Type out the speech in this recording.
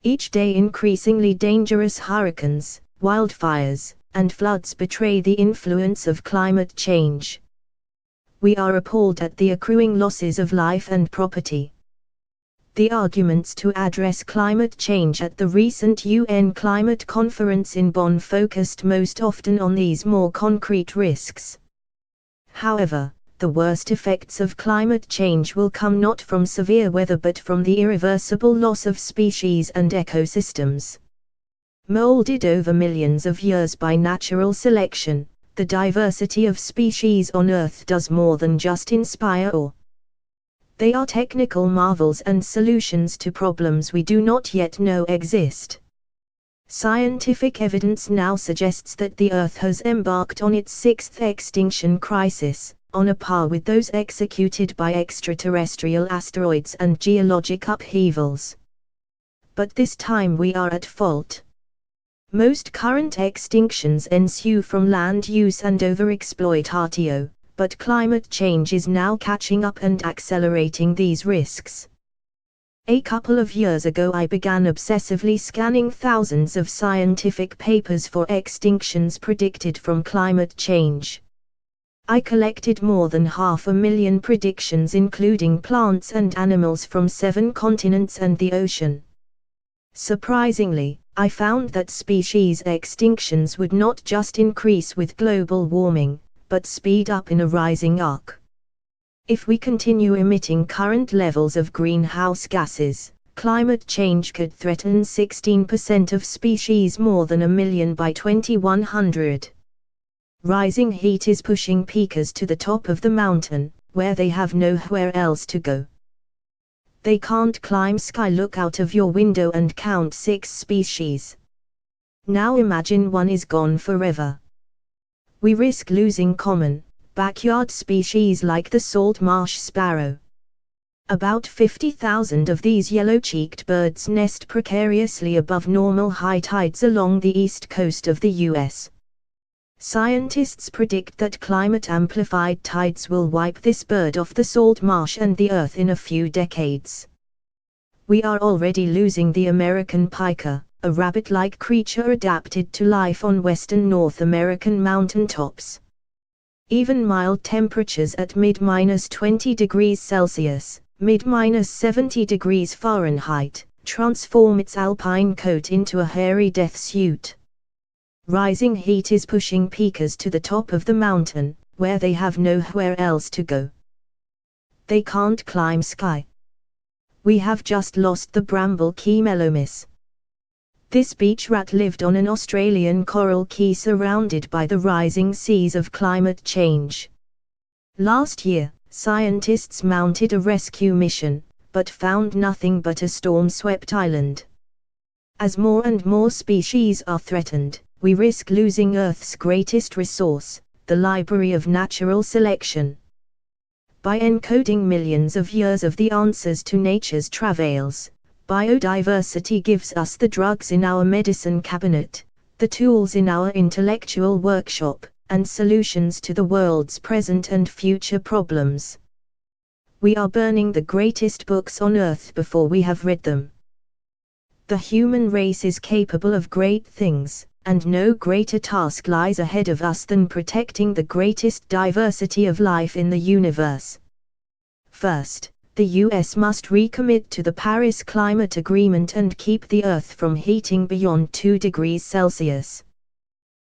Each day increasingly dangerous hurricanes, wildfires, and floods betray the influence of climate change. We are appalled at the accruing losses of life and property. The arguments to address climate change at the recent UN Climate Conference in Bonn focused most often on these more concrete risks. However, the worst effects of climate change will come not from severe weather but from the irreversible loss of species and ecosystems. Molded over millions of years by natural selection, the diversity of species on Earth does more than just inspire awe. They are technical marvels and solutions to problems we do not yet know exist. Scientific evidence now suggests that the Earth has embarked on its sixth extinction crisis, on a par with those executed by extraterrestrial asteroids and geologic upheavals. But this time we are at fault. Most current extinctions ensue from land use and overexploitatio, but climate change is now catching up and accelerating these risks. A couple of years ago I began obsessively scanning thousands of scientific papers for extinctions predicted from climate change. I collected more than 500,000 predictions including plants and animals from 7 continents and the ocean. Surprisingly, I found that species extinctions would not just increase with global warming, but speed up in a rising arc. If we continue emitting current levels of greenhouse gases, climate change could threaten 16% of species, more than 1 million by 2100. Rising heat is pushing peakers to the top of the mountain, where they have nowhere else to go. They can't climb sky. Look out of your window and count 6 species. Now imagine one is gone forever. We risk losing common, backyard species like the salt marsh sparrow. About 50,000 of these yellow-cheeked birds nest precariously above normal high tides along the east coast of the US. Scientists predict that climate-amplified tides will wipe this bird off the salt marsh and the earth in a few decades. We are already losing the American pika, a rabbit-like creature adapted to life on western North American mountaintops. Even mild temperatures at mid-20 degrees Celsius, mid-70 degrees Fahrenheit, transform its alpine coat into a hairy death suit. Rising heat is pushing peakers to the top of the mountain, where they have nowhere else to go. They can't climb sky. We have just lost the bramble key melomys. This beach rat lived on an Australian coral key surrounded by the rising seas of climate change. Last year, scientists mounted a rescue mission, but found nothing but a storm-swept island. As more and more species are threatened, we risk losing Earth's greatest resource, the library of natural selection. By encoding millions of years of the answers to nature's travails, biodiversity gives us the drugs in our medicine cabinet, the tools in our intellectual workshop, and solutions to the world's present and future problems. We are burning the greatest books on earth before we have read them. The human race is capable of great things, and no greater task lies ahead of us than protecting the greatest diversity of life in the universe. First, the US must recommit to the Paris Climate Agreement and keep the Earth from heating beyond 2 degrees Celsius.